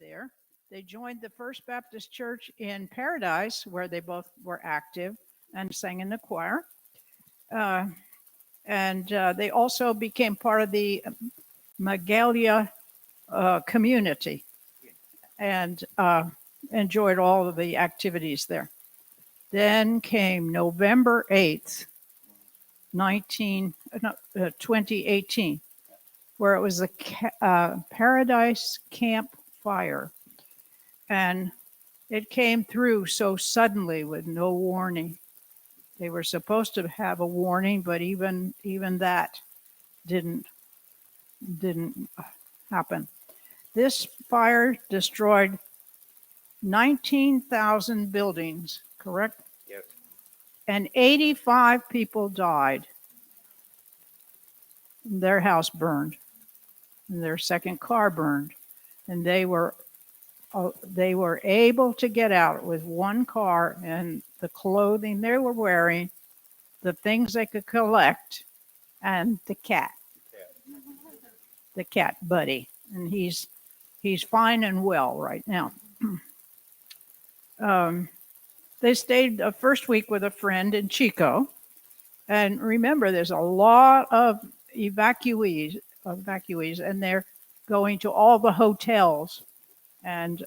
there. They joined the First Baptist Church in Paradise, where they both were active and sang in the choir. Uh, and they also became part of the Magalia community and enjoyed all of the activities there. Then came November 8th, 2018, where it was a Paradise Camp Fire. And it came through so suddenly with no warning. They were supposed to have a warning, but even that didn't happen. This fire destroyed 19,000 buildings, correct? Yes. And 85 people died. Their house burned, and their second car burned, and they were able to get out with one car and the clothing they were wearing, the things they could collect, and the cat Buddy, and he's fine and well right now. They stayed the first week with a friend in Chico, and remember, there's a lot of evacuees, and they're going to all the hotels, and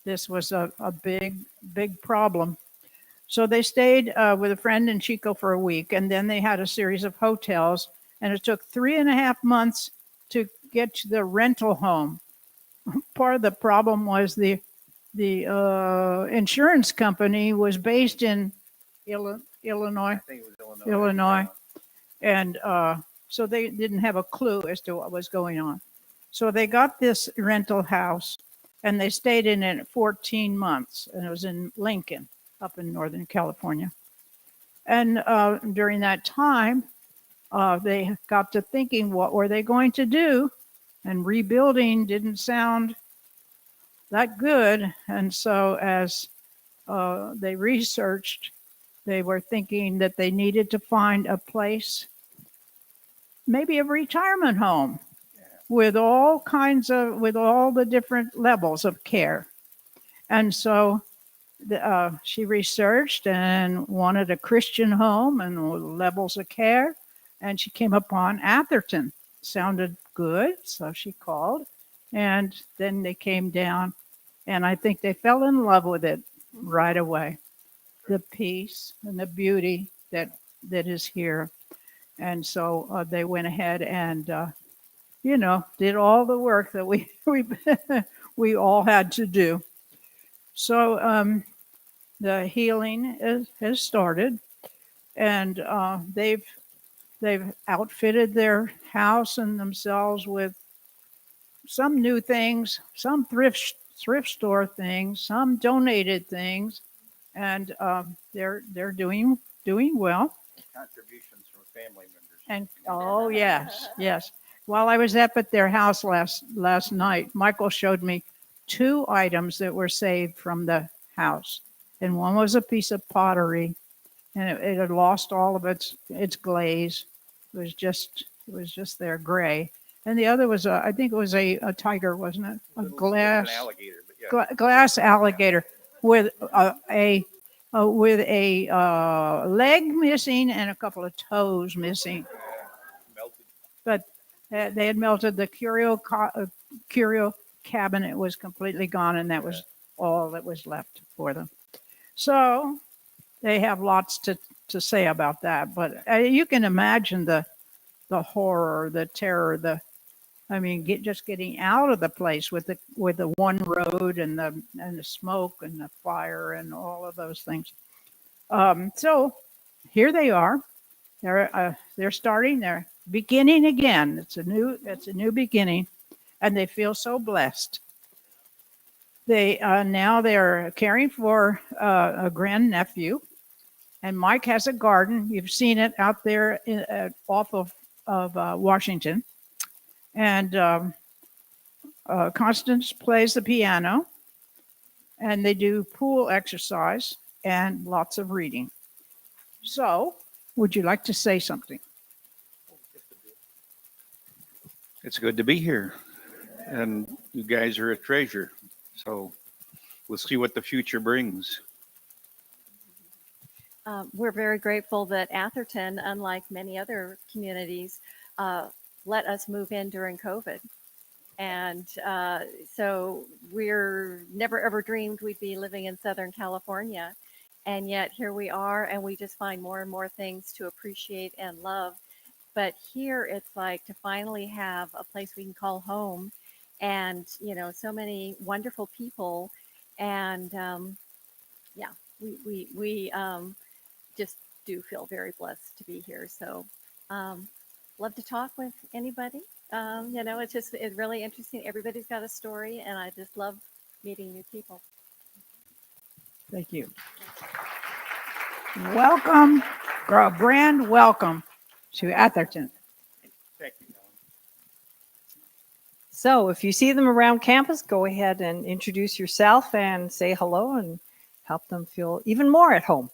this was a big problem. So they stayed with a friend in Chico for a week, and then they had a series of hotels, and it took 3.5 months to get to the rental home. Part of the problem was the insurance company was based in Illinois. I think it was Illinois. And so they didn't have a clue as to what was going on. So they got this rental house, and they stayed in it 14 months, and it was in Lincoln, up in Northern California. And during that time, they got to thinking, what were they going to do? And rebuilding didn't sound that good. And so as they researched, they were thinking that they needed to find a place, maybe a retirement home, with all the different levels of care. And so she researched and wanted a Christian home and levels of care. And she came upon Atherton. Sounded good, so she called. And then they came down, and I think they fell in love with it right away. The peace and the beauty that is here. And so they went ahead and, did all the work that we all had to do. So the healing has started, and they've outfitted their house and themselves with some new things, some thrift store things, some donated things, and they're doing well. Contributions from family members. And oh yes. While I was up at their house last night, Michael showed me 2 items that were saved from the house, and one was a piece of pottery, and it had lost all of its glaze. It was just there gray. And the other was I think it was a tiger, wasn't it? A glass alligator, but yeah. Glass alligator with a leg missing and a couple of toes missing. Melted. But they had melted. The curio cabinet was completely gone, and that was all that was left for them. So they have lots to say about that. But you can imagine the horror, the terror, just getting out of the place with the one road and the smoke and the fire and all of those things. So here they are. They're starting. They're beginning again. It's a new beginning, and they feel so blessed. They now they're caring for a grandnephew, and Mike has a garden. You've seen it out there off of Washington. And Constance plays the piano, and they do pool exercise and lots of reading. So, would you like to say something? It's good to be here. And you guys are a treasure. So we'll see what the future brings. We're very grateful that Atherton, unlike many other communities, let us move in during COVID. And so we're never ever dreamed we'd be living in Southern California. And yet here we are, and we just find more and more things to appreciate and love. But here it's like to finally have a place we can call home, and so many wonderful people. And yeah, we just do feel very blessed to be here. So love to talk with anybody. It's really interesting. Everybody's got a story, and I just love meeting new people. Thank you. Welcome, girl, brand welcome to Atherton. Thank you, Helen. So if you see them around campus, go ahead and introduce yourself and say hello and help them feel even more at home.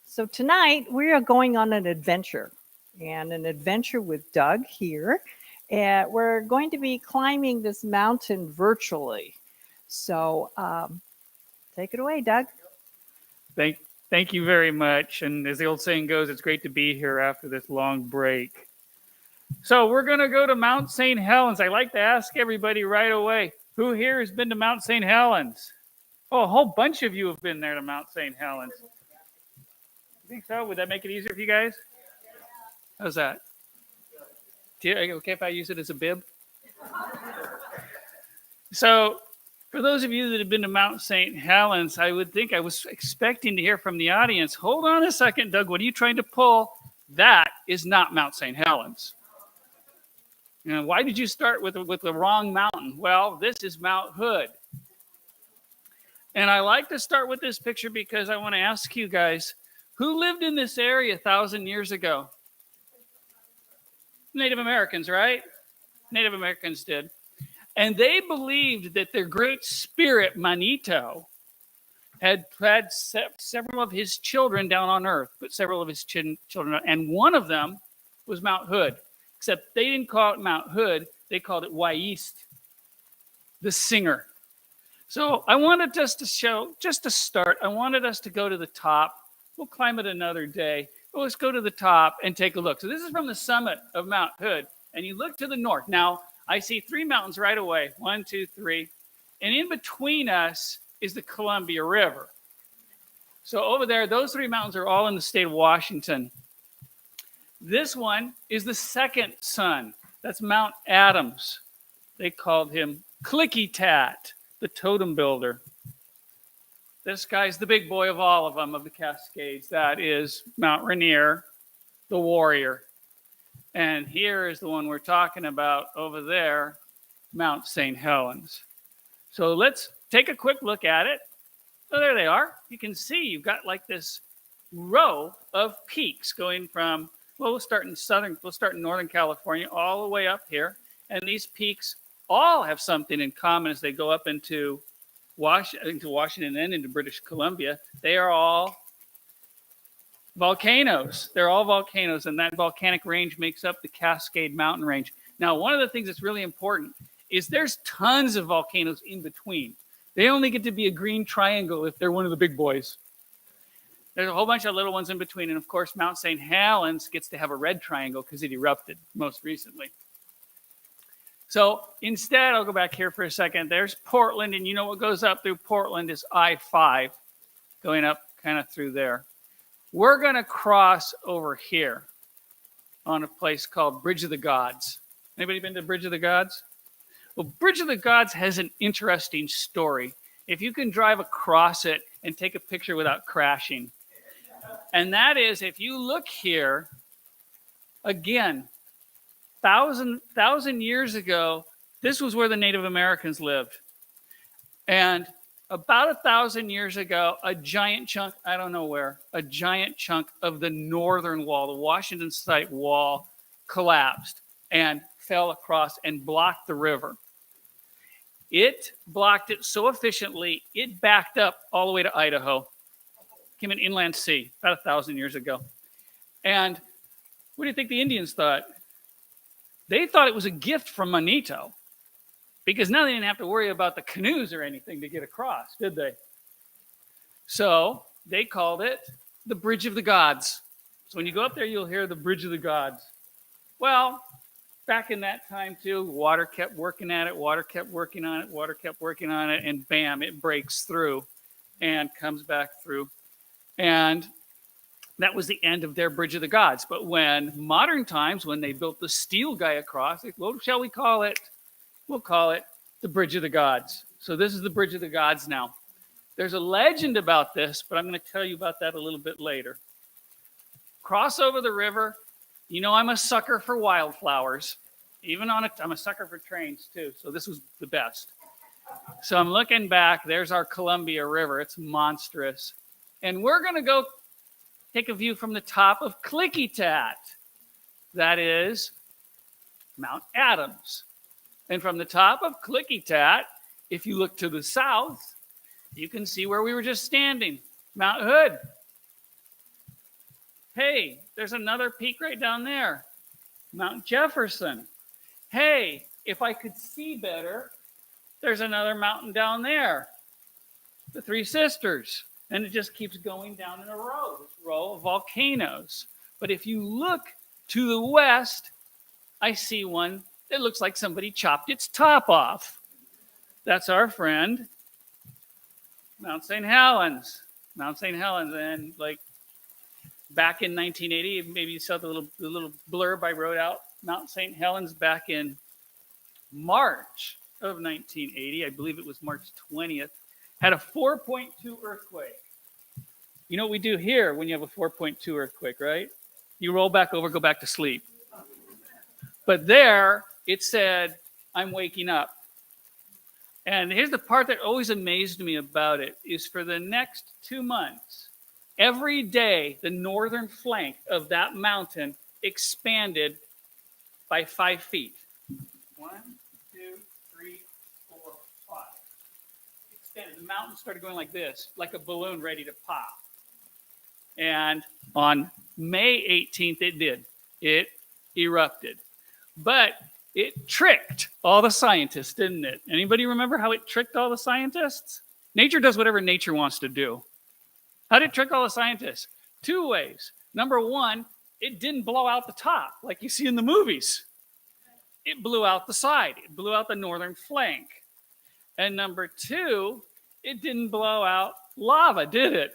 So tonight we are going on an adventure with Doug here. And we're going to be climbing this mountain virtually. So take it away, Doug. Thank you very much. And as the old saying goes, it's great to be here after this long break. So we're going to go to Mount St. Helens. I like to ask everybody right away, who here has been to Mount St. Helens? Oh, a whole bunch of you have been there to Mount St. Helens. You think so? Would that make it easier for you guys? How's that? Are you okay if I use it as a bib? So for those of you that have been to Mount St. Helens, I would think I was expecting to hear from the audience. Hold on a second, Doug. What are you trying to pull? That is not Mount St. Helens. Why did you start with the wrong mountain? Well, this is Mount Hood. And I like to start with this picture because I want to ask you guys, who lived in this area 1,000 years ago? Native Americans, right? Native Americans did. And they believed that their great spirit, Manito, had several of his children down on earth, put several of his children on, and one of them was Mount Hood. Except they didn't call it Mount Hood, they called it Waist, the singer. So I wanted us to show, just to start, I wanted us to go to the top. We'll climb it another day. But let's go to the top and take a look. So this is from the summit of Mount Hood, and you look to the north. Now, I see 3 mountains right away. 1, 2, 3. And in between us is the Columbia River. So over there, those 3 mountains are all in the state of Washington. This one is the second sun. That's Mount Adams. They called him Clicky Tat, the totem builder. This guy's the big boy of all of them, of the Cascades. That is Mount Rainier, the warrior. And here is the one we're talking about over there, Mount St. Helens. So let's take a quick look at it. Oh, there they are. You can see you've got like this row of peaks going from, well, we'll start in Northern California all the way up here. And these peaks all have something in common as they go up into Washington and into British Columbia. They are all volcanoes. They're all volcanoes, and that volcanic range makes up the Cascade Mountain Range. Now, one of the things that's really important is there's tons of volcanoes in between. They only get to be a green triangle if they're one of the big boys. There's a whole bunch of little ones in between, and of course, Mount St. Helens gets to have a red triangle because it erupted most recently. So instead, I'll go back here for a second. There's Portland, and you know what goes up through Portland is I-5, going up kind of through there. We're going to cross over here on a place called Bridge of the Gods. Anybody been to Bridge of the Gods? Well, Bridge of the Gods has an interesting story. If you can drive across it and take a picture without crashing. And that is, if you look here, again, thousand years ago, this was where the Native Americans lived. And about 1,000 years ago, a giant chunk, I don't know where, a giant chunk of the northern wall, the Washington site wall, collapsed and fell across and blocked the river. It blocked it so efficiently, it backed up all the way to Idaho, became an inland sea about 1,000 years ago. And what do you think the Indians thought? They thought it was a gift from Manito. because now they didn't have to worry about the canoes or anything to get across, did they? So they called it the Bridge of the Gods. So when you go up there, you'll hear the Bridge of the Gods. Well, back in that time too, water kept working at it, water kept working on it, water kept working on it, and bam, it breaks through and comes back through. And that was the end of their Bridge of the Gods. But when modern times, when they built the steel guy across, what shall we call it? We'll call it the Bridge of the Gods. So this is the Bridge of the Gods now. There's a legend about this, but I'm going to tell you about that a little bit later. Cross over the river. You know I'm a sucker for wildflowers. I'm a sucker for trains too, so this was the best. So I'm looking back. There's our Columbia River. It's monstrous. And we're going to go take a view from the top of Klickitat. That is Mount Adams. And from the top of Klickitat, if you look to the south, you can see where we were just standing, Mount Hood. Hey, there's another peak right down there, Mount Jefferson. Hey, if I could see better, there's another mountain down there, the Three Sisters. And it just keeps going down in a row of volcanoes. But if you look to the west, I see one that looks like somebody chopped its top off. That's our friend, Mount St. Helens. Mount St. Helens. And like back in 1980, maybe you saw the little blurb I wrote out, Mount St. Helens back in March of 1980, I believe it was March 20th, had a 4.2 earthquake. You know what we do here when you have a 4.2 earthquake, right? You roll back over, go back to sleep. But there, it said, I'm waking up. And here's the part that always amazed me about it, is for the next 2 months, every day, the northern flank of that mountain expanded by 5 feet. 1, 2, 3, 4, 5. Expanded. The mountain started going like this, like a balloon ready to pop. And on May 18th, it did. It erupted. But it tricked all the scientists, didn't it? Anybody remember how it tricked all the scientists? Nature does whatever nature wants to do. How did it trick all the scientists? 2 ways. Number one, it didn't blow out the top like you see in the movies. It blew out the side. It blew out the northern flank. And number 2, it didn't blow out lava, did it?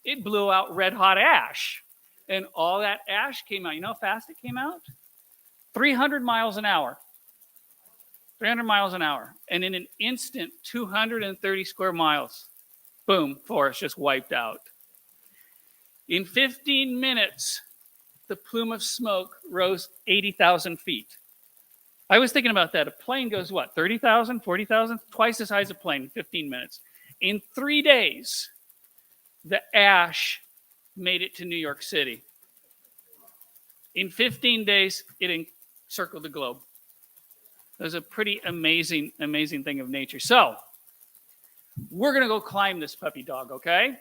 It blew out red hot ash. And all that ash came out. You know how fast it came out? 300 miles an hour. 300 miles an hour. And in an instant, 230 square miles. Boom, forest just wiped out. In 15 minutes, the plume of smoke rose 80,000 feet. I was thinking about that. A plane goes what, 30,000, 40,000? Twice as high as a plane in 15 minutes. In 3 days, the ash made it to New York City. In 15 days, it encircled the globe. It was a pretty amazing, amazing thing of nature. So, we're going to go climb this puppy dog, okay?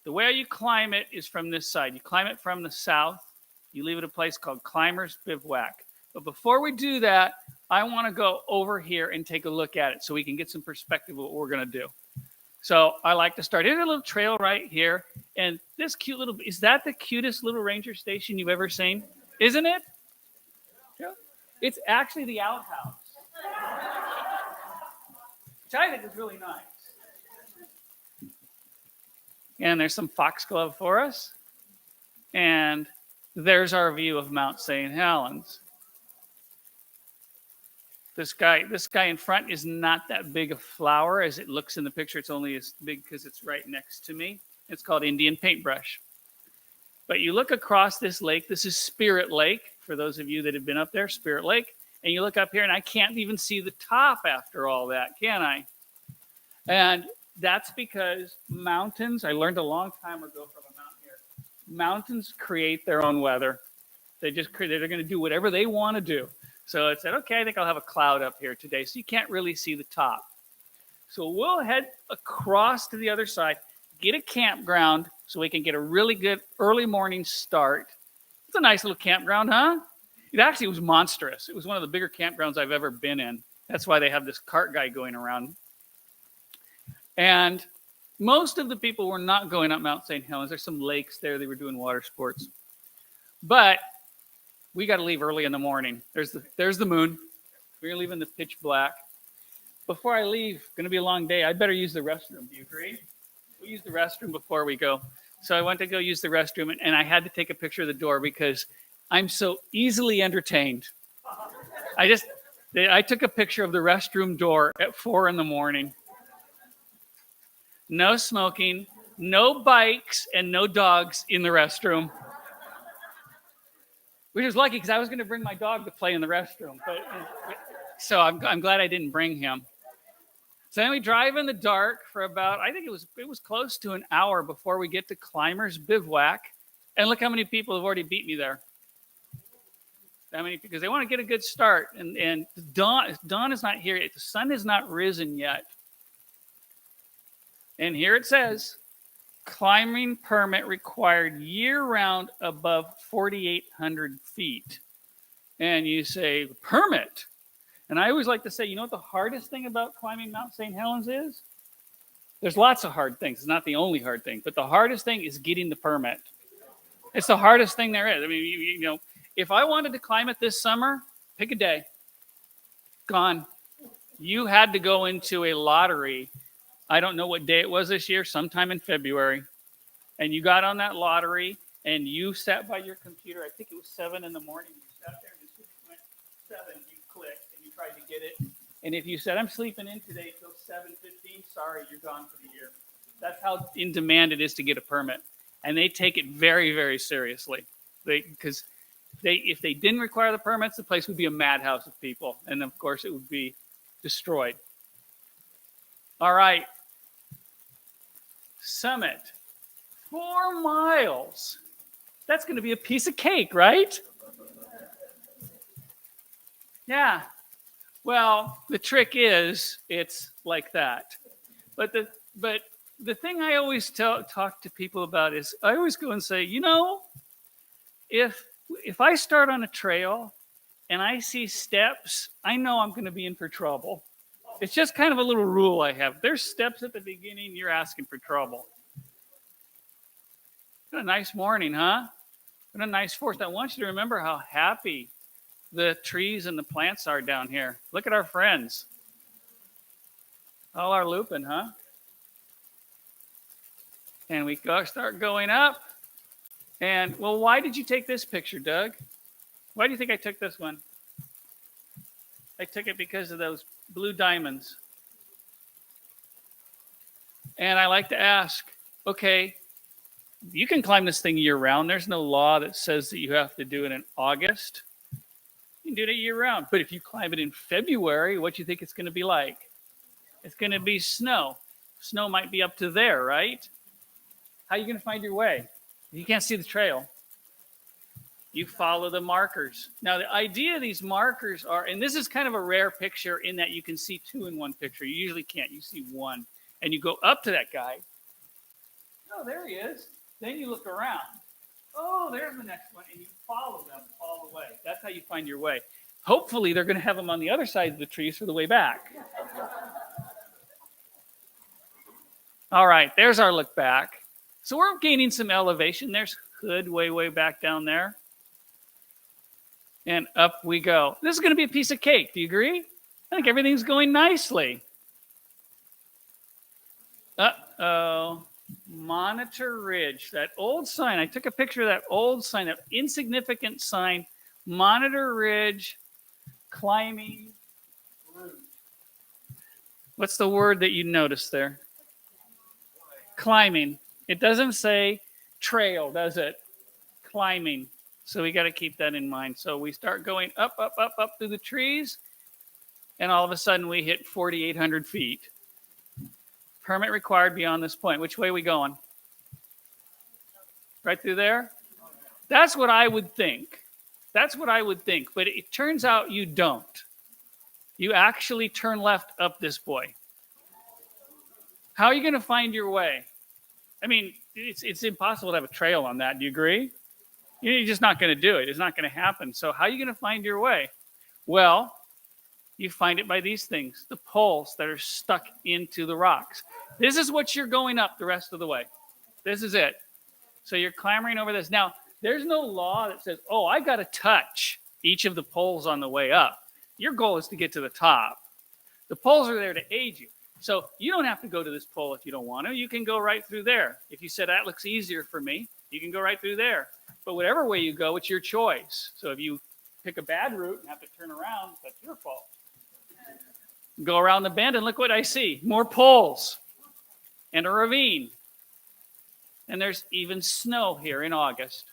The way you climb it is from this side. You climb it from the south. You leave it at a place called Climber's Bivouac. But before we do that, I want to go over here and take a look at it so we can get some perspective of what we're going to do. So I like to start. There's a little trail right here. And this cute little, is that the cutest little ranger station you've ever seen? Isn't it? Yeah. It's actually the outhouse, which I think is really nice. And there's some foxglove for us. And there's our view of Mount St. Helens. This guy in front is not that big a flower as it looks in the picture. It's only as big because it's right next to me. It's called Indian paintbrush. But you look across this lake. This is Spirit Lake, for those of you that have been up there, Spirit Lake. And you look up here, and I can't even see the top after all that, can I? And that's because mountains, I learned a long time ago from a mountain here, mountains create their own weather. They're going to do whatever they want to do. So it said, okay, I think I'll have a cloud up here today. So you can't really see the top. So we'll head across to the other side, get a campground so we can get a really good early morning start. It's a nice little campground, huh? It actually was monstrous. It was one of the bigger campgrounds I've ever been in. That's why they have this cart guy going around. And most of the people were not going up Mount St. Helens. There's some lakes there. They were doing water sports. But we got to leave early in the morning. There's the moon. We're going to leave in the pitch black. Before I leave, going to be a long day. I better use the restroom. Do you agree? We'll use the restroom before we go. So I went to go use the restroom, and I had to take a picture of the door because I'm so easily entertained. I took a picture of the restroom door at 4 a.m. No smoking, no bikes, and no dogs in the restroom. Which is lucky because I was going to bring my dog to play in the restroom. So I'm glad I didn't bring him. So then we drive in the dark for about, I think it was close to an hour before we get to Climbers Bivouac. And look how many people have already beat me there. That many, because they want to get a good start. And dawn is not here yet. The sun has not risen yet. And here it says, climbing permit required year-round above 4,800 feet. And you say, permit? And I always like to say, you know what the hardest thing about climbing Mount St. Helens is? There's lots of hard things. It's not the only hard thing. But the hardest thing is getting the permit. It's the hardest thing there is. I mean, you know, if I wanted to climb it this summer, pick a day. Gone. You had to go into a lottery. I don't know what day it was this year, sometime in February. And you got on that lottery, and you sat by your computer. I think it was 7 a.m. You sat there, and as soon as it went 7, you clicked, and you tried to get it. And if you said, I'm sleeping in today till 7:15, sorry, you're gone for the year. That's how in demand it is to get a permit. And they take it very, very seriously. Because if they didn't require the permits, the place would be a madhouse of people. And, of course, it would be destroyed. All right. Summit. 4 miles. That's going to be a piece of cake, right? Yeah. Well, the trick is it's like that. But the thing I always talk to people about is I always go and say, you know, if I start on a trail and I see steps, I know I'm going to be in for trouble. It's just kind of a little rule I have. There's steps at the beginning, you're asking for trouble. What a nice morning, huh? What a nice forest. I want you to remember how happy the trees and the plants are down here. Look at our friends. All our lupin, huh? And we start going up. And, well, why did you take this picture, Doug? Why do you think I took this one? I took it because of those blue diamonds. And I like to ask, okay, you can climb this thing year round. There's no law that says that you have to do it in August. You can do it year round. But if you climb it in February, what do you think it's going to be like? It's going to be snow. Snow might be up to there, right? How are you going to find your way? You can't see the trail. You follow the markers. Now, the idea of these markers are, and this is kind of a rare picture in that you can see 2 in one picture. You usually can't. You see 1. And you go up to that guy. Oh, there he is. Then you look around. Oh, there's the next one. And you follow them all the way. That's how you find your way. Hopefully, they're going to have them on the other side of the trees for the way back. All right, there's our look back. So we're gaining some elevation. There's Hood way back down there. And up we go. This is going to be a piece of cake. Do you agree? I think everything's going nicely. Uh-oh. Monitor Ridge. That old sign. I took a picture of that old sign, that insignificant sign. Monitor Ridge, climbing route. What's the word that you noticed there? Climbing. It doesn't say trail, does it? Climbing. So we got to keep that in mind. So we start going up through the trees, and all of a sudden we hit 4,800 feet. Permit required beyond this point. Which way are we going? Right through there? That's what I would think. That's what I would think. But it turns out you don't. You actually turn left up this boy. How are you going to find your way? I mean, it's impossible to have a trail on that. Do you agree? You're just not going to do it. It's not going to happen. So how are you going to find your way? Well, You find it by these things, the poles that are stuck into the rocks. This is what you're going up the rest of the way. This is it. So you're clambering over this. Now, there's no law that says, oh, I got to touch each of the poles on the way up. Your goal is to get to the top. The poles are there to aid you. So you don't have to go to this pole if you don't want to. You can go right through there. If you said, that looks easier for me, you can go right through there. But whatever way you go, it's your choice. So if you pick a bad route and have to turn around, that's your fault. Go around the bend and look what I see. More poles and a ravine. And there's even snow here in August.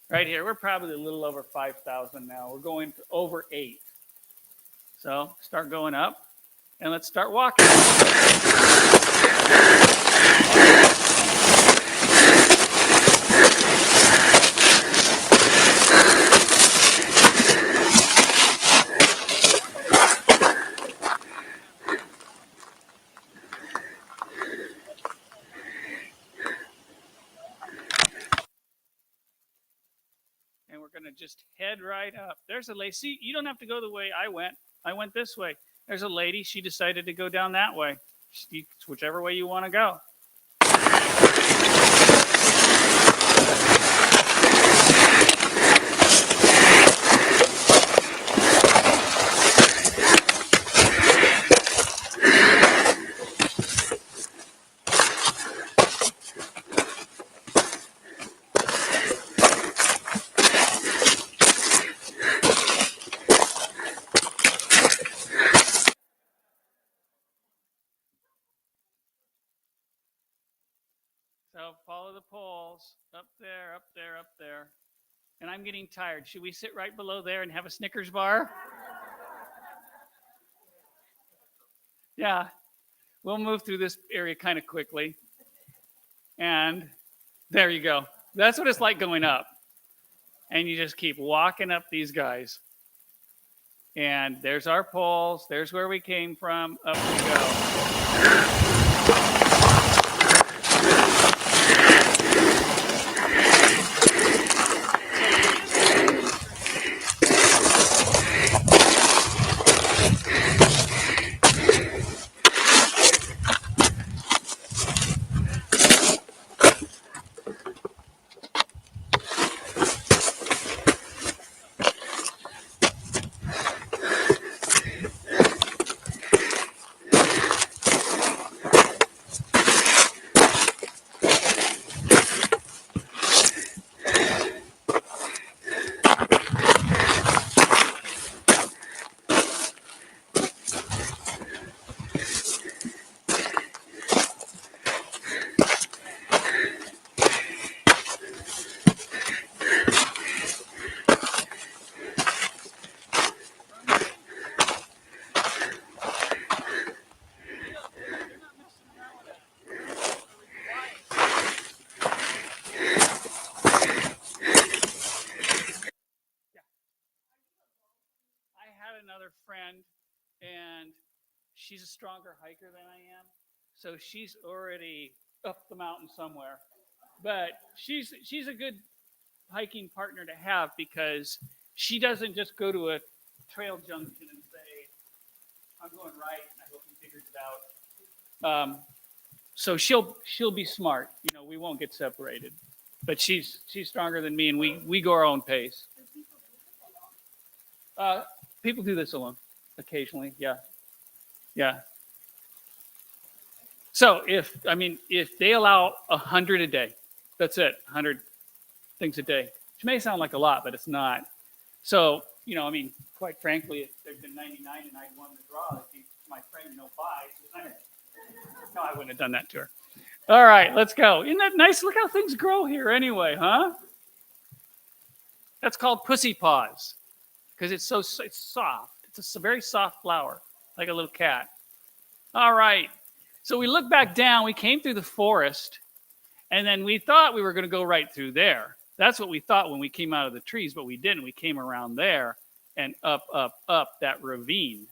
Right here, we're probably a little over 5,000 now. We're going over 8. So start going up and let's start walking. And we're going to just head right up. There's a lady. See, you don't have to go the way I went. I went this way. There's a lady. She decided to go down that way. It's whichever way you want to go. So follow the poles. Up there, up there, up there. And I'm getting tired. Should we sit right below there and have a Snickers bar? Yeah. We'll move through this area kind of quickly. And there you go. That's what it's like going up. And you just keep walking up these guys. And there's our poles. There's where we came from. Up we go. Another friend, and she's a stronger hiker than I am, so she's already up the mountain somewhere. But she's a good hiking partner to have because she doesn't just go to a trail junction and say, "I'm going right. I hope he figures it out." So she'll be smart. You know, we won't get separated. But she's stronger than me, and we go our own pace. People do this alone, occasionally. Yeah. So if they allow 100 a day, that's it, 100 things a day, which may sound like a lot, but it's not. So quite frankly, if there'd been 99 and I'd won the draw, it'd be my friend, bye. No, I wouldn't have done that to her. All right, let's go. Isn't that nice? Look how things grow here, anyway, huh? That's called pussy paws. Because it's soft. It's a very soft flower, like a little cat. All right. So we look back down. We came through the forest, and then we thought we were going to go right through there. That's what we thought when we came out of the trees, but we didn't. We came around there and up that ravine.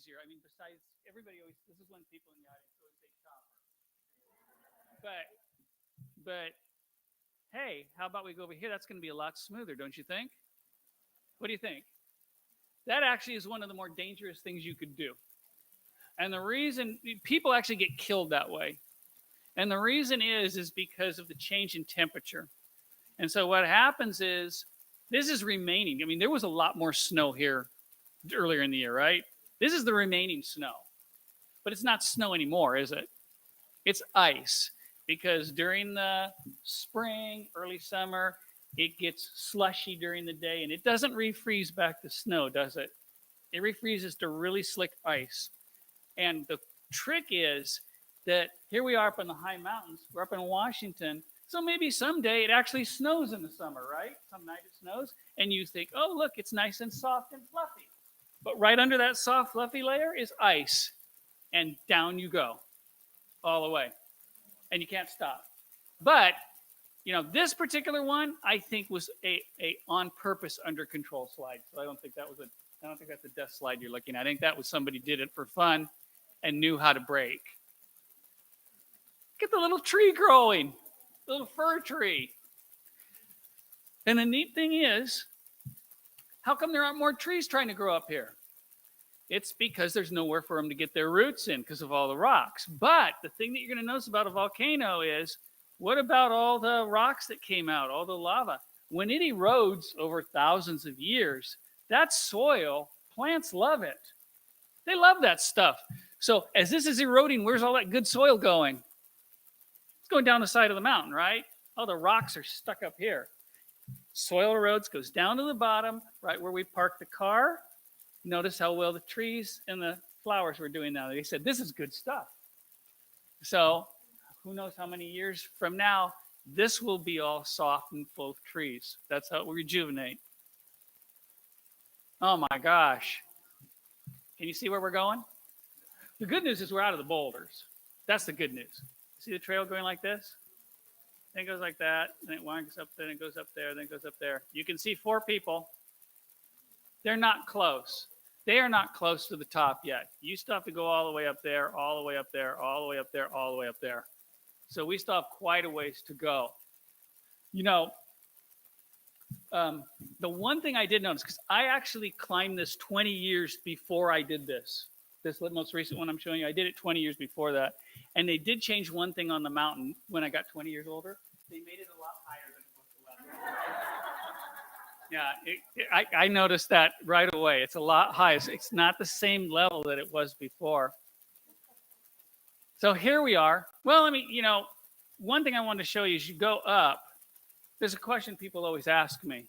easier. I mean, besides everybody always, this is when people in the audience always say chopper. But hey, how about we go over here? That's going to be a lot smoother, don't you think? What do you think? That actually is one of the more dangerous things you could do. And the reason people actually get killed that way. And the reason is because of the change in temperature. And so what happens is this is remaining. I mean, there was a lot more snow here earlier in the year, right? This is the remaining snow. But it's not snow anymore, is it? It's ice. Because during the spring, early summer, it gets slushy during the day, and it doesn't refreeze back to snow, does it? It refreezes to really slick ice. And the trick is that here we are up in the high mountains. We're up in Washington. So maybe someday it actually snows in the summer, right? Some night it snows, and you think, oh, look, it's nice and soft and fluffy. But right under that soft, fluffy layer is ice. And down you go all the way. And you can't stop. But, you know, this particular one, I think was a on purpose under control slide. So I don't think that's a death slide you're looking at. I think that was somebody did it for fun and knew how to brake. Look at the little tree growing, the little fir tree. And the neat thing is, how come there aren't more trees trying to grow up here? It's because there's nowhere for them to get their roots in because of all the rocks. But the thing that you're going to notice about a volcano is, what about all the rocks that came out, all the lava? When it erodes over thousands of years, that soil, plants love it. They love that stuff. So as this is eroding, where's all that good soil going? It's going down the side of the mountain, right? All the rocks are stuck up here. Soil erodes, goes down to the bottom, right where we parked the car. Notice how well the trees and the flowers were doing now. They said, this is good stuff. So who knows how many years from now, this will be all soft and full of trees. That's how it will rejuvenate. Oh my gosh. Can you see where we're going? The good news is we're out of the boulders. That's the good news. See the trail going like this? Then it goes like that, then it winds up there, then it goes up there, then it goes up there. You can see 4 people. They're not close. They are not close to the top yet. You still have to go all the way up there, all the way up there, all the way up there, all the way up there. So we still have quite a ways to go. You know, the one thing I did notice, because I actually climbed this 20 years before I did this. This most recent one I'm showing you, I did it 20 years before that. And they did change one thing on the mountain when I got 20 years older. They made it a lot higher than it was the last. Yeah, I noticed that right away. It's a lot higher. It's not the same level that it was before. So here we are. Well, I mean, you know, one thing I wanted to show you is you go up. There's a question people always ask me.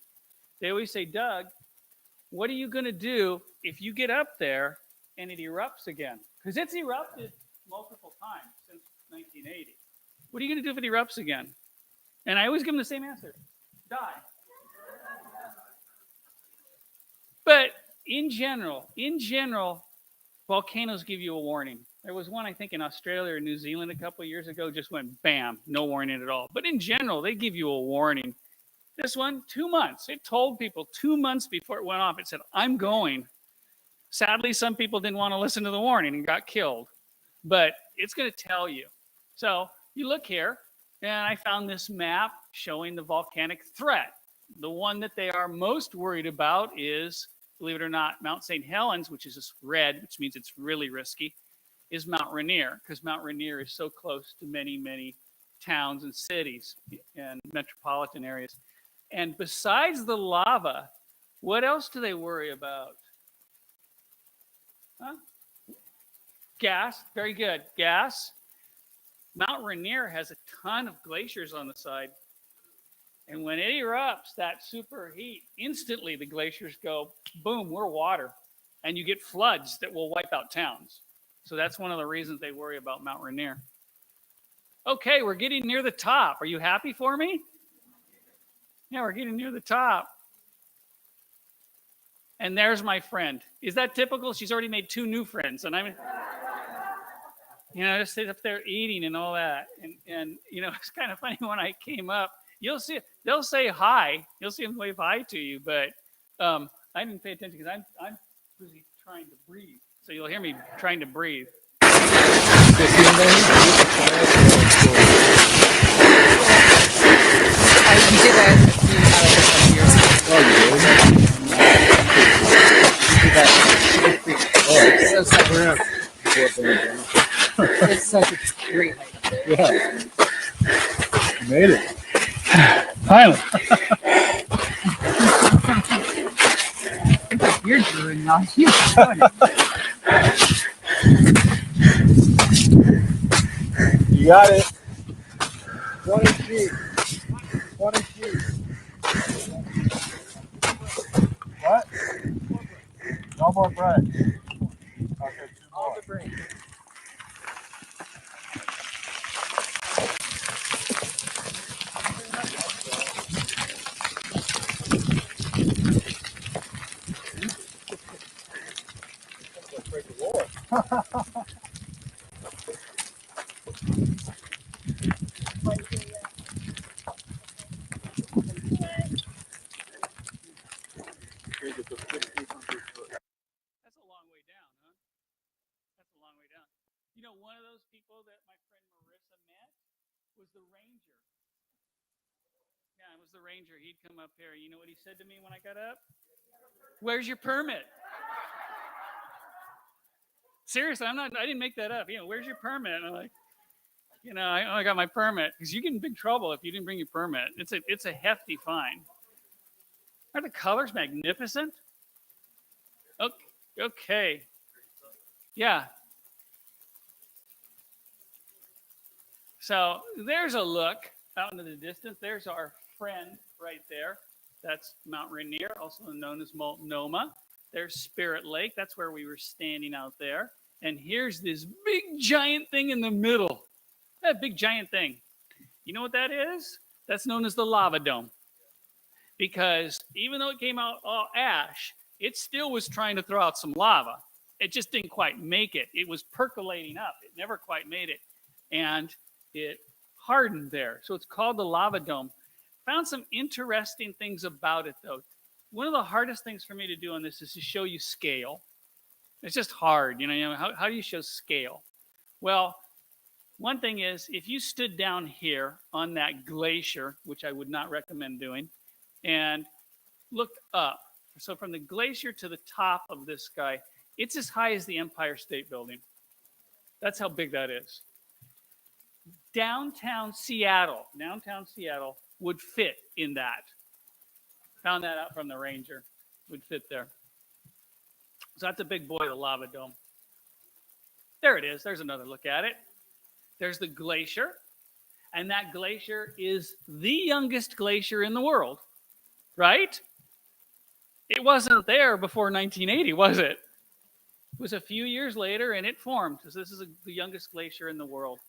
They always say, Doug, what are you going to do if you get up there and it erupts again? Because it's erupted multiple times since 1980. What are you going to do if it erupts again? And I always give them the same answer. Die. But in general, volcanoes give you a warning. There was one, I think, in Australia or New Zealand a couple of years ago, just went bam, no warning at all. But in general, they give you a warning. This one, 2 months. It told people 2 months before it went off, it said, I'm going. Sadly, some people didn't want to listen to the warning and got killed. But it's going to tell you. So you look here, and I found this map showing the volcanic threat. The one that they are most worried about is, believe it or not, Mount St. Helens, which is this red, which means it's really risky, is Mount Rainier, because Mount Rainier is so close to many, many towns and cities and metropolitan areas. And besides the lava, what else do they worry about? Huh? Gas, very good. Gas. Mount Rainier has a ton of glaciers on the side. And when it erupts, that superheat, instantly the glaciers go, boom, we're water. And you get floods that will wipe out towns. So that's one of the reasons they worry about Mount Rainier. Okay, we're getting near the top. Are you happy for me? Yeah, we're getting near the top. And there's my friend. Is that typical? She's already made 2 new friends. And I'm, you know, just sit up there eating and all that. And you know, it's kind of funny when I came up, you'll see, they'll say hi. You'll see them wave hi to you. But I didn't pay attention because I'm busy trying to breathe. So you'll hear me trying to breathe. We did a few years ago. So sorry. It's such a great hike. Yeah. Made it. Finally. You're doing not you. Doing it. You got it. One and shoot. One and shoot. What? No more bread. Okay, two more. All the brain. Break the wall. That's a long way down, huh? That's a long way down. You know, one of those people that my friend Marissa met was the ranger. Yeah, it was the ranger. He'd come up here. You know what he said to me when I got up? Where's your permit? Seriously, I didn't make that up. You know, where's your permit? And I'm like, you know, I got my permit because you get in big trouble if you didn't bring your permit. It's a hefty fine. Are the colors magnificent? Okay. Yeah. So there's a look out into the distance. There's our friend right there. That's Mount Rainier, also known as Multnomah. There's Spirit Lake. That's where we were standing out there. And here's this big giant thing in the middle. That big giant thing. You know what that is? That's known as the lava dome. Because even though it came out all ash, it still was trying to throw out some lava. It just didn't quite make it. It was percolating up. It never quite made it. And it hardened there. So it's called the lava dome. Found some interesting things about it, though. One of the hardest things for me to do on this is to show you scale. It's just hard. You know how do you show scale? Well, one thing is, if you stood down here on that glacier, which I would not recommend doing, and looked up, so from the glacier to the top of this guy, it's as high as the Empire State Building. That's how big that is. Downtown Seattle would fit in that. Found that out from the ranger. Would fit there. So that's a big boy, the lava dome. There it is. There's another look at it. There's the glacier. And that glacier is the youngest glacier in the world, right? It wasn't there before 1980, was it? It was a few years later and it formed. So this is the youngest glacier in the world.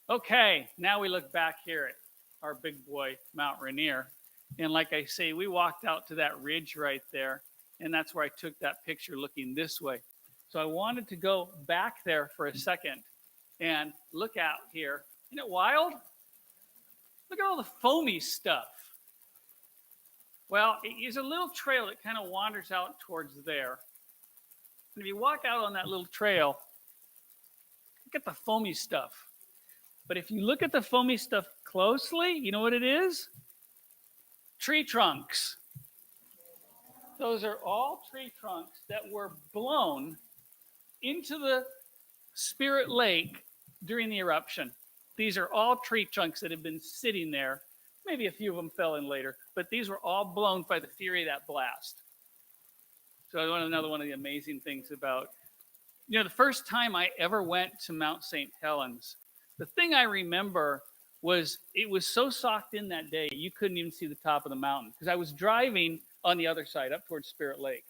Okay, now we look back here at our big boy, Mount Rainier. And like I say, we walked out to that ridge right there. And that's where I took that picture looking this way. So I wanted to go back there for a second and look out here. Isn't it wild? Look at all the foamy stuff. Well, it's a little trail that kind of wanders out towards there. And if you walk out on that little trail, look at the foamy stuff. But if you look at the foamy stuff closely, you know what it is? Tree trunks. Those are all tree trunks that were blown into the Spirit Lake during the eruption. These are all tree trunks that have been sitting there. Maybe a few of them fell in later, but these were all blown by the fury of that blast. So another one of the amazing things about, the first time I ever went to Mount St. Helens, the thing I remember was it was so socked in that day, you couldn't even see the top of the mountain. Because I was driving on the other side up towards Spirit Lake,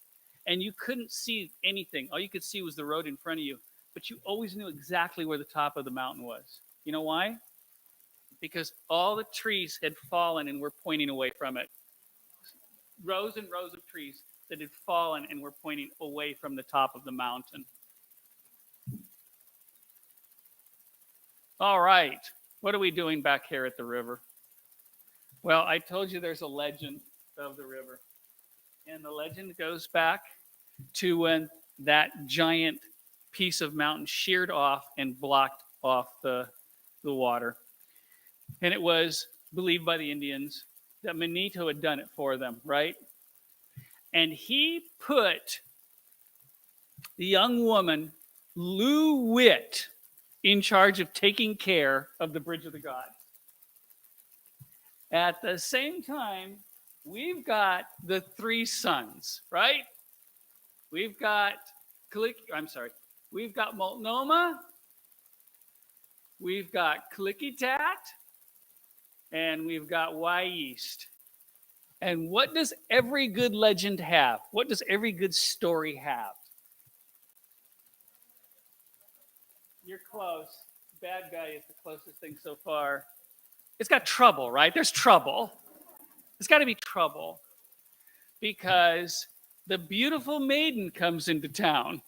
and you couldn't see anything. All you could see was the road in front of you, but you always knew exactly where the top of the mountain was. You know why? Because all the trees had fallen and were pointing away from it. Rows and rows of trees that had fallen and were pointing away from the top of the mountain. All right, what are we doing back here at the river? Well, I told you there's a legend of the river. And the legend goes back to when that giant piece of mountain sheared off and blocked off the water. And it was believed by the Indians that Manito had done it for them, right? And he put the young woman, Lou Witt, in charge of taking care of the Bridge of the Gods. At the same time, we've got the three sons, right? We've got we've got Multnomah, we've got Klickitat, and we've got East. And what does every good legend have? What does every good story have? You're close. Bad guy is the closest thing so far. It's got trouble, right? There's trouble. There's got to be trouble because the beautiful maiden comes into town.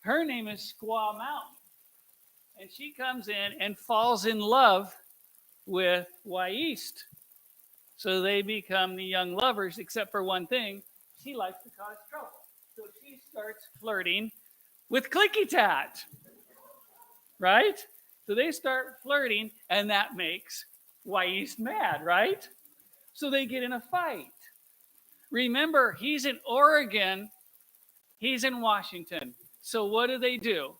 Her name is Squaw Mountain. And she comes in and falls in love with East. So they become the young lovers, except for one thing. She likes to cause trouble. So she starts flirting with Klickitat. Right? So they start flirting, and that makes East mad, right? So they get in a fight. Remember, he's in Oregon, he's in Washington. So what do?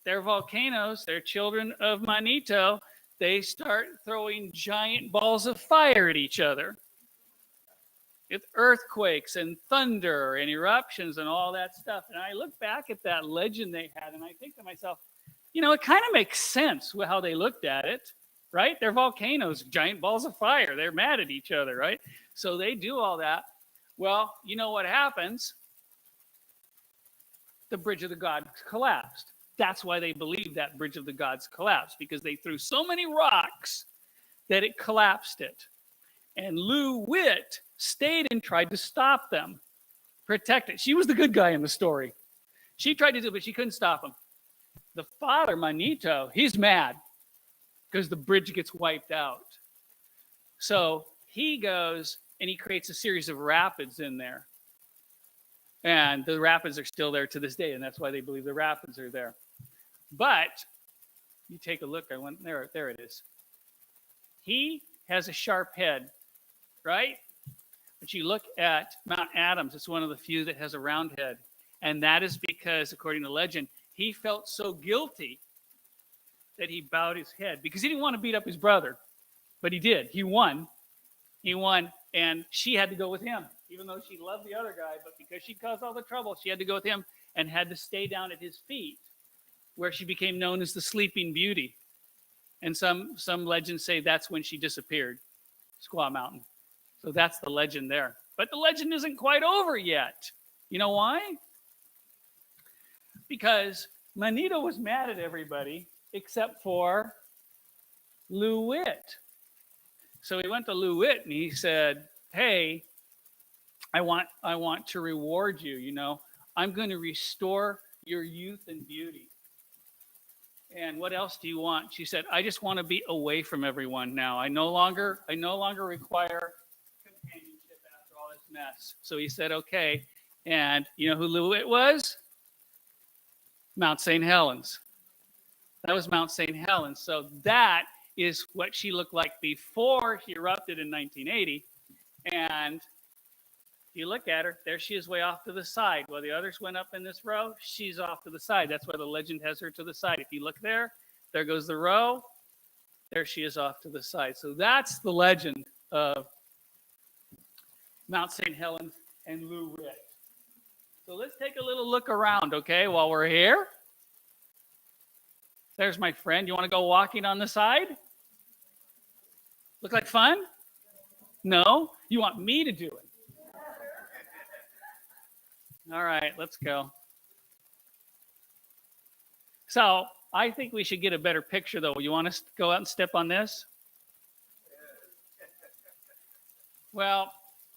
They're volcanoes, they're children of Manito. They start throwing giant balls of fire at each other. With earthquakes and thunder and eruptions and all that stuff. And I look back at that legend they had, and I think to myself, you know, it kind of makes sense how they looked at it, right? They're volcanoes, giant balls of fire. They're mad at each other, right? So they do all that. Well, you know what happens? The Bridge of the Gods collapsed. That's why they believe that Bridge of the Gods collapsed, because they threw so many rocks that it collapsed it. And Lou Witt stayed and tried to stop them, protect it. She was the good guy in the story. She tried to do it, but she couldn't stop him. The father, Manito, he's mad because the bridge gets wiped out. So he goes and he creates a series of rapids in there. And the rapids are still there to this day, and that's why they believe the rapids are there. But you take a look, there it is. He has a sharp head, right? But you look at Mount Adams, it's one of the few that has a round head. And that is because, according to legend, he felt so guilty that he bowed his head because he didn't want to beat up his brother. But he did. He won. He won. And she had to go with him, even though she loved the other guy. But because she caused all the trouble, she had to go with him and had to stay down at his feet, where she became known as the Sleeping Beauty. And some legends say that's when she disappeared, Squaw Mountain. So that's the legend there. But the legend isn't quite over yet. You know why? Because Manito was mad at everybody except for Lou Witt. So he went to Lou Witt and he said, hey, I want to reward you, you know. I'm going to restore your youth and beauty. And what else do you want? She said, I just want to be away from everyone now. I no longer require companionship after all this mess. So he said, okay. And you know who Lou Witt was? Mount St. Helens. That was Mount St. Helens. So that is what she looked like before she erupted in 1980. And you look at her, there she is way off to the side. While the others went up in this row, she's off to the side. That's why the legend has her to the side. If you look there goes the row. There she is off to the side. So that's the legend of Mount St. Helens and Lou Witt. So let's take a little look around, okay, while we're here. There's my friend. You want to go walking on the side? Look like fun? No? You want me to do it? All right, let's go. So I think we should get a better picture, though. You want us to go out and step on this? Well,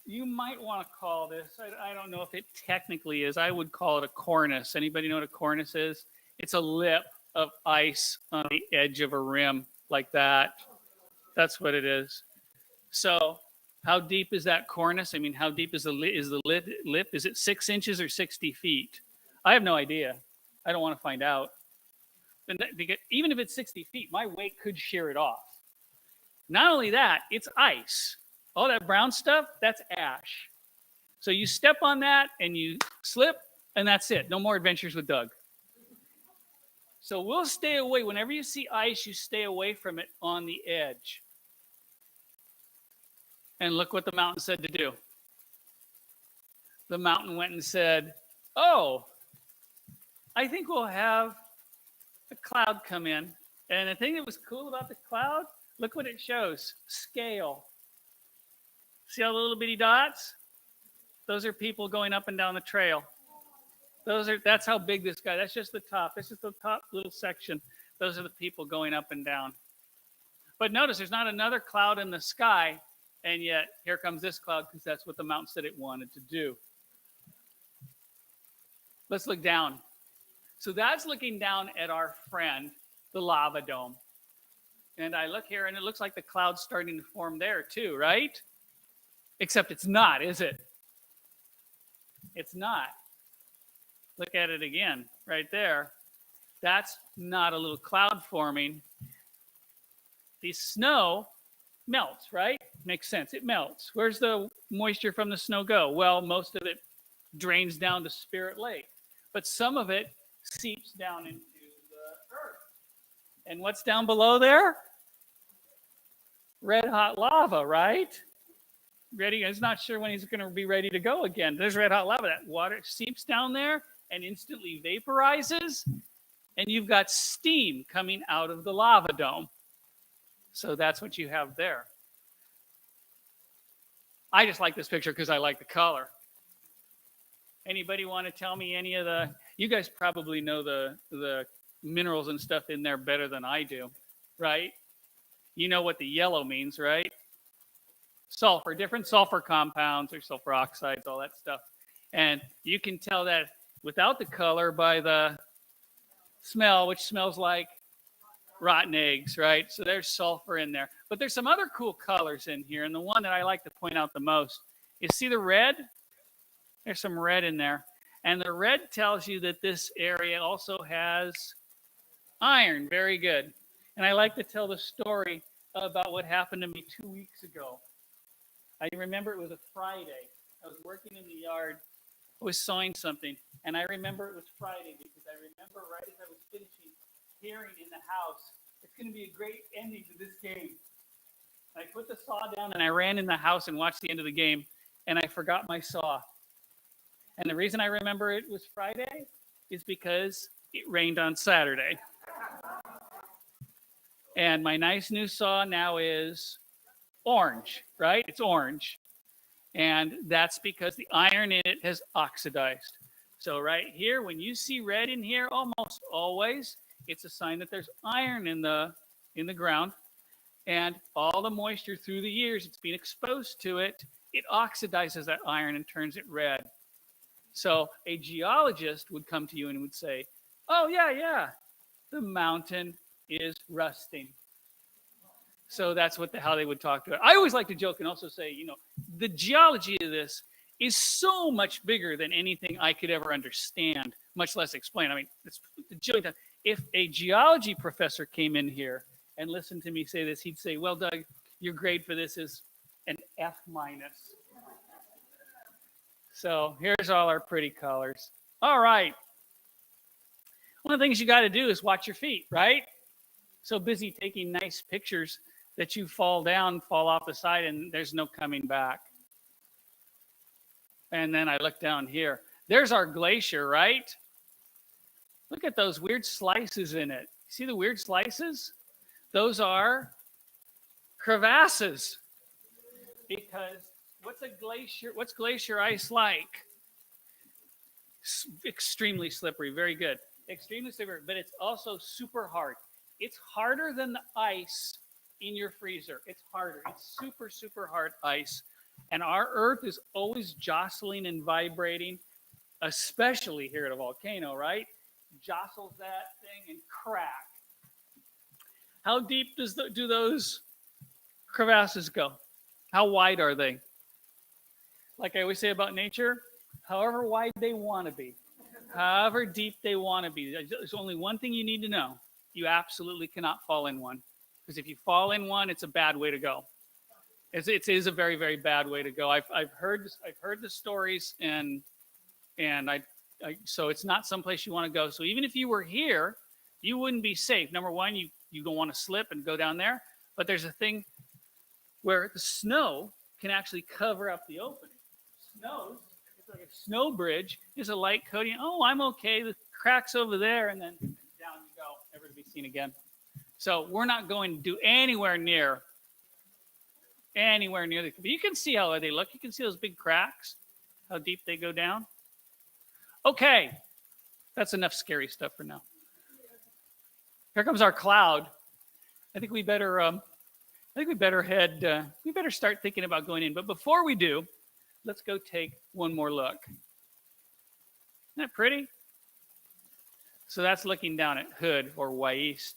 you might want to call this, I don't know if it technically is, I would call it a cornice. Anybody know what a cornice is? It's a lip of ice on the edge of a rim like that. That's what it is. So How deep is that cornice? I mean, how deep is the lip? Is it 6 inches or 60 feet? I have no idea. I don't want to find out. Because even if it's 60 feet, my weight could shear it off. Not only that, it's ice. All that brown stuff, that's ash. So you step on that and you slip, and that's it. No more adventures with Doug. So we'll stay away. Whenever you see ice, you stay away from it on the edge. And look what the mountain said to do. The mountain went and said, oh, I think we'll have a cloud come in. And the thing that was cool about the cloud, look what it shows. Scale. See all the little bitty dots? Those are people going up and down the trail. That's how big this guy. That's just the top. This is the top little section. Those are the people going up and down. But notice there's not another cloud in the sky, and yet here comes this cloud because that's what the mountain said it wanted to do. Let's look down. So that's looking down at our friend, the lava dome. And I look here, and it looks like the cloud's starting to form there too, right? Except it's not, is it? It's not. Look at it again, right there. That's not a little cloud forming. The snow melts, right? Makes sense. It melts. Where's the moisture from the snow go? Well, most of it drains down to Spirit Lake, but some of it seeps down into the earth. And what's down below there? Red hot lava, right? Ready? He's not sure when he's going to be ready to go again. There's red hot lava. That water seeps down there and instantly vaporizes, and you've got steam coming out of the lava dome. So that's what you have there. I just like this picture because I like the color. Anybody want to tell me any of the, you guys probably know the minerals and stuff in there better than I do, right? You know what the yellow means, right? Sulfur, different sulfur compounds or sulfur oxides, all that stuff. And you can tell that without the color by the smell, which smells like rotten eggs, right? So there's sulfur in there. But there's some other cool colors in here. And the one that I like to point out the most is, see the red? There's some red in there. And the red tells you that this area also has iron. Very good. And I like to tell the story about what happened to me 2 weeks ago. I remember it was a Friday. I was working in the yard. I was sawing something. And I remember it was Friday because I remember right as I was finishing hearing in the house, it's going to be a great ending to this game. I put the saw down and I ran in the house and watched the end of the game. And I forgot my saw. And the reason I remember it was Friday is because it rained on Saturday. And my nice new saw now is orange, right? It's orange. And that's because the iron in it has oxidized. So right here, when you see red in here, almost always, it's a sign that there's iron in the ground. And all the moisture through the years, it's been exposed to it, it oxidizes that iron and turns it red. So a geologist would come to you and would say, oh, yeah, the mountain is rusting. So that's how they would talk to it. I always like to joke and also say, the geology of this is so much bigger than anything I could ever understand, much less explain. I mean, if a geology professor came in here and listened to me say this, he'd say, well, Doug, your grade for this is an F-. So here's all our pretty colors. All right. One of the things you got to do is watch your feet, right? So busy taking nice pictures that you fall off the side, and there's no coming back. And then I look down here. There's our glacier, right? Look at those weird slices in it. See the weird slices? Those are crevasses. Because what's glacier ice like? Extremely slippery. Very good. Extremely slippery, but it's also super hard. It's harder than the ice in your freezer. It's harder. It's super, super hard ice. And our earth is always jostling and vibrating, especially here at a volcano, right? Jostles that thing and crack. How deep do those crevasses go? How wide are they? Like I always say about nature, however wide they want to be, however deep they want to be. There's only one thing you need to know. You absolutely cannot fall in one. Because if you fall in one, it's a bad way to go. It is a very, very bad way to go. I've heard the stories, and so it's not someplace you want to go. So even if you were here, you wouldn't be safe. Number one, you don't want to slip and go down there. But there's a thing where the snow can actually cover up the opening. Snows, it's like a snow bridge, is a light coating. Oh, I'm okay. The crack's over there, and then down you go, never to be seen again. So we're not going to do anywhere near the. But you can see how they look. You can see those big cracks, how deep they go down. Okay, that's enough scary stuff for now. Here comes our cloud. I think we better. We better start thinking about going in. But before we do, let's go take one more look. Isn't that pretty? So that's looking down at Hood or Wyeast.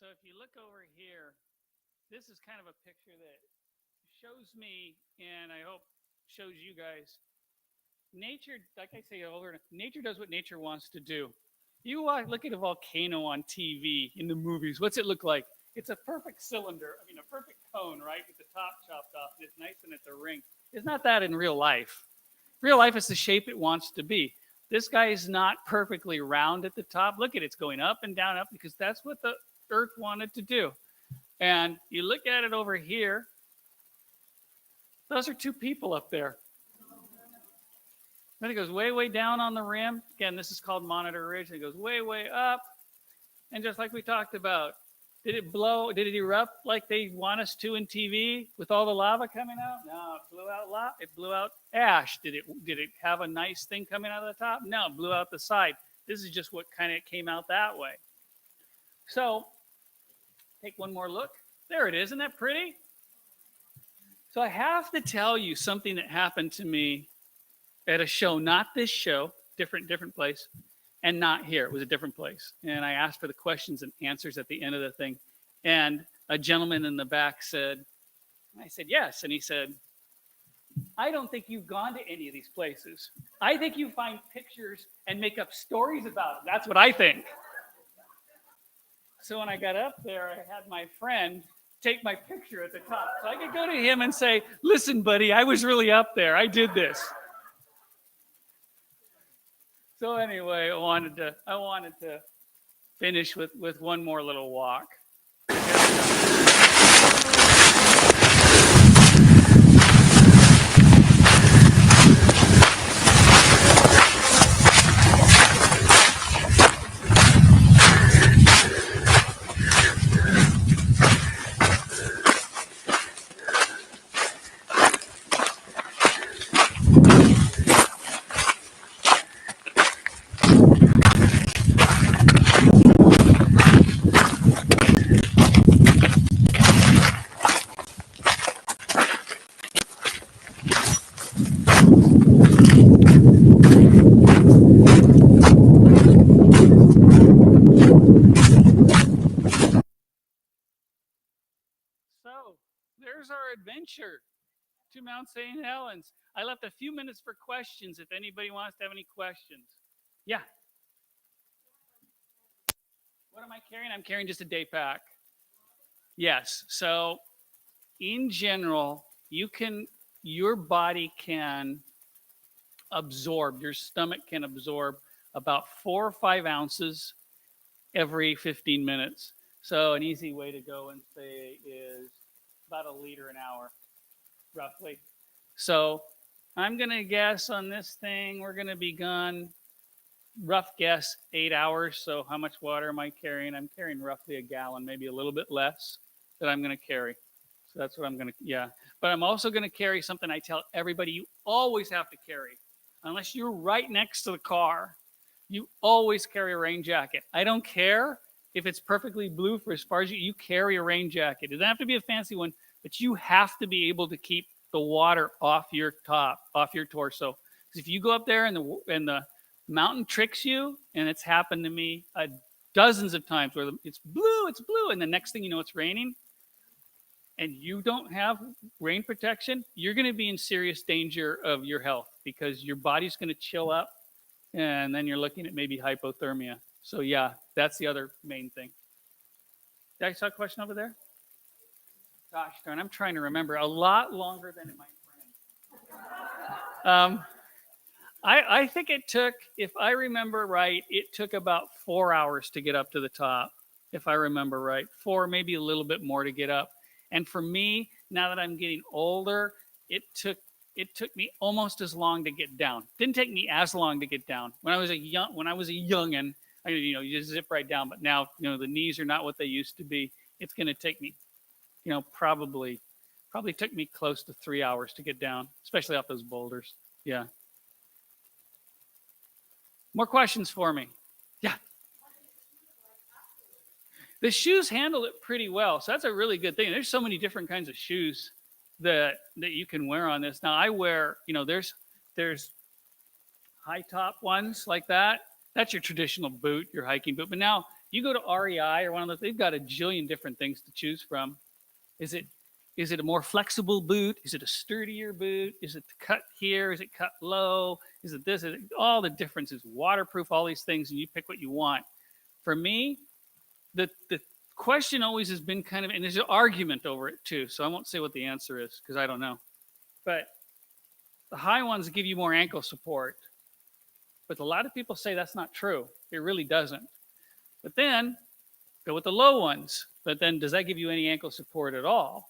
So if you look over here, this is kind of a picture that shows me, and I hope shows you guys, nature, like I say over, nature does what nature wants to do. You look at a volcano on TV in the movies. What's it look like? It's a perfect cylinder, a perfect cone, right, with the top chopped off. And it's nice and it's a ring. It's not that in real life. Real life is the shape it wants to be. This guy is not perfectly round at the top. Look at it, it's going up and down, up, because that's what the Earth wanted to do. And you look at it over here, those are two people up there. Then it goes way, way down on the rim. Again, this is called Monitor Ridge. It goes way, way up. And just like we talked about, did it blow? Did it erupt like they want us to in TV with all the lava coming out? No, it blew out lava. It blew out ash. Did it have a nice thing coming out of the top? No, it blew out the side. This is just what kind of came out that way. So take one more look. There it is. Isn't that pretty? So I have to tell you something that happened to me at a show, not this show, different place, and not here. It was a different place. And I asked for the questions and answers at the end of the thing. And a gentleman in the back said, I said, yes. And he said, I don't think you've gone to any of these places. I think you find pictures and make up stories about them. That's what I think. So when I got up there, I had my friend take my picture at the top. So I could go to him and say, listen, buddy, I was really up there. I did this. So anyway, I wanted to finish with one more little walk. So there's our adventure to Mount St. Helens. I left a few minutes for questions if anybody wants to have any questions. Yeah. What am I carrying? I'm carrying just a day pack. Yes. So in general, your body can absorb, your stomach can absorb about 4 or 5 ounces every 15 minutes. So an easy way to go and say is about 1 liter an hour, roughly. So I'm going to guess on this thing, we're going to be gone, rough guess, 8 hours. So how much water am I carrying? I'm carrying roughly a gallon, maybe a little bit less that I'm going to carry. So that's what I'm going to, yeah. But I'm also going to carry something I tell everybody you always have to carry. Unless you're right next to the car, you always carry a rain jacket. I don't care if it's perfectly blue for as far as you carry a rain jacket. It doesn't have to be a fancy one, but you have to be able to keep the water off your top, off your torso. Because if you go up there and the mountain tricks you, and it's happened to me dozens of times where it's blue, and the next thing you know it's raining, and you don't have rain protection, you're going to be in serious danger of your health because your body's going to chill up, and then you're looking at maybe hypothermia. So yeah, that's the other main thing. Did I saw a question over there? Gosh darn, I'm trying to remember. A lot longer than my friend. I think it took, if I remember right, it took about 4 hours to get up to the top, if I remember right. 4, maybe a little bit more to get up. And for me, now that I'm getting older, it took me almost as long to get down. Didn't take me as long to get down. When I was a youngin', you just zip right down. But now, the knees are not what they used to be. It's going to take me, probably took me close to 3 hours to get down, especially off those boulders. Yeah. More questions for me? Yeah. The shoes handle it pretty well, so that's a really good thing. There's so many different kinds of shoes that you can wear on this. Now I wear, there's high top ones like that. That's your traditional boot, your hiking boot. But now you go to REI or one of those, they've got a jillion different things to choose from. Is it a more flexible boot? Is it a sturdier boot? Is it cut here? Is it cut low? Is it this? Is it, all the differences, waterproof, all these things, and you pick what you want. For me, the question always has been kind of, and there's an argument over it too, so I won't say what the answer is because I don't know. But the high ones give you more ankle support. But a lot of people say that's not true. It really doesn't. But then go with the low ones. But then does that give you any ankle support at all?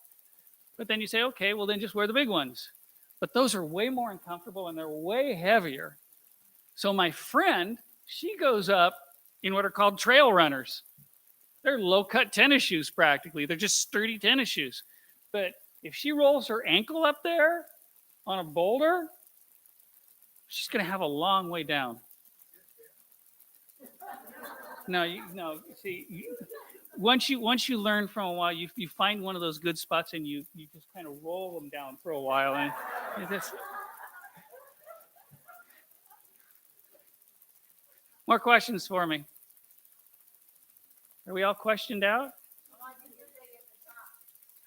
But then you say, okay, well then just wear the big ones. But those are way more uncomfortable and they're way heavier. So my friend, she goes up in what are called trail runners. They're low-cut tennis shoes practically. They're just sturdy tennis shoes. But if she rolls her ankle up there on a boulder, she's going to have a long way down. Once you learn from a while, you find one of those good spots and you just kind of roll them down for a while. And more questions for me? Are we all questioned out?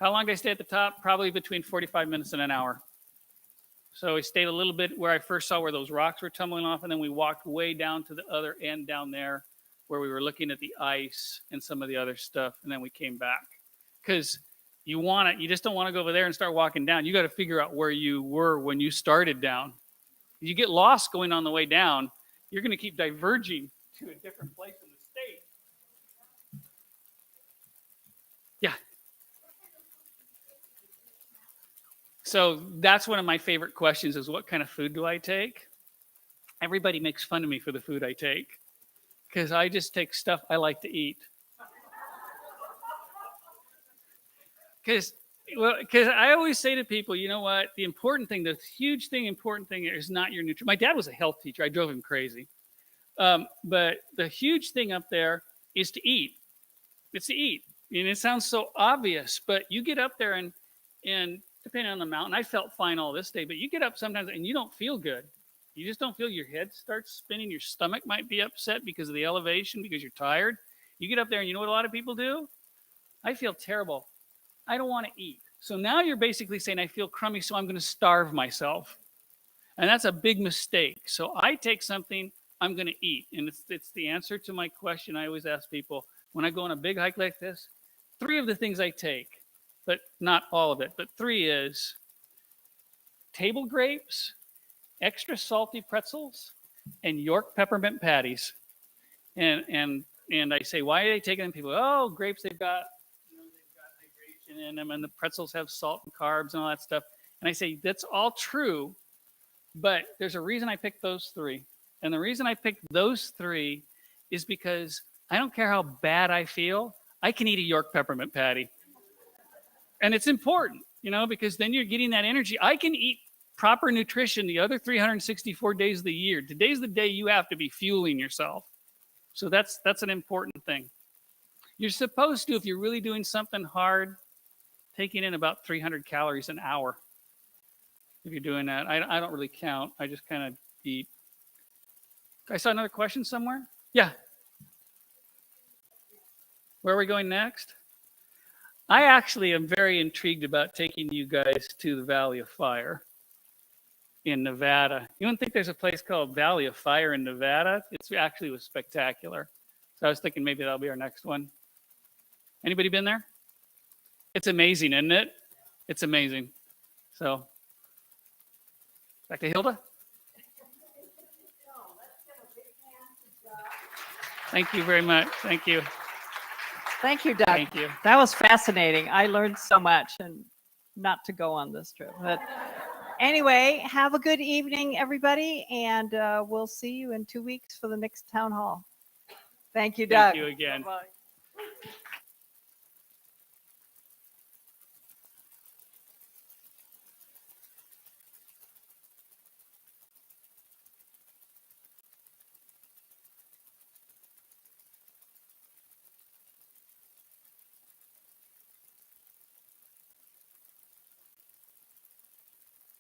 How long did I stay at the top? Probably between 45 minutes and an hour. So we stayed a little bit where I first saw where those rocks were tumbling off, and then we walked way down to the other end down there where we were looking at the ice and some of the other stuff, and then we came back. Because you just don't want to go over there and start walking down. You got to figure out where you were when you started down. If you get lost going on the way down, you're going to keep diverging to a different place in the state. Yeah. So that's one of my favorite questions is what kind of food do I take? Everybody makes fun of me for the food I take because I just take stuff I like to eat. Because I always say to people, you know what? The important thing is not your nutrition. My dad was a health teacher. I drove him crazy. But the huge thing up there is to eat. It's to eat. And it sounds so obvious, but you get up there and depending on the mountain, I felt fine all this day, but you get up sometimes and you don't feel good. You just don't feel, your head starts spinning. Your stomach might be upset because of the elevation, because you're tired. You get up there and you know what a lot of people do? I feel terrible. I don't want to eat. So now you're basically saying I feel crummy, so I'm going to starve myself. And that's a big mistake. So I take something I'm going to eat. And it's the answer to my question I always ask people. When I go on a big hike like this, 3 of the things I take, but not all of it, but 3 is table grapes, extra salty pretzels, and York peppermint patties. And I say, why are they taking them? People, oh, grapes, they've got hydration in them, and the pretzels have salt and carbs and all that stuff. And I say, that's all true, But there's a reason I picked those three. And the reason I picked those three is because I don't care how bad I feel, I can eat a York peppermint patty. And it's important, because then you're getting that energy. I can eat proper nutrition the other 364 days of the year. Today's the day you have to be fueling yourself. So that's an important thing. You're supposed to, if you're really doing something hard, taking in about 300 calories an hour. If you're doing that, I don't really count. I just kind of eat. I saw another question somewhere. Yeah. Where are we going next? I actually am very intrigued about taking you guys to the Valley of Fire in Nevada. You don't think there's a place called Valley of Fire in Nevada? It's actually was spectacular. So I was thinking maybe that'll be our next one. Anybody been there? It's amazing, isn't it? It's amazing. So back to Hilda. Thank you very much. Thank you. Thank you, Doug. Thank you. That was fascinating. I learned so much, and not to go on this trip. But anyway, have a good evening, everybody, and we'll see you in 2 weeks for the next town hall. Thank you, Doug. Thank you again. Bye-bye.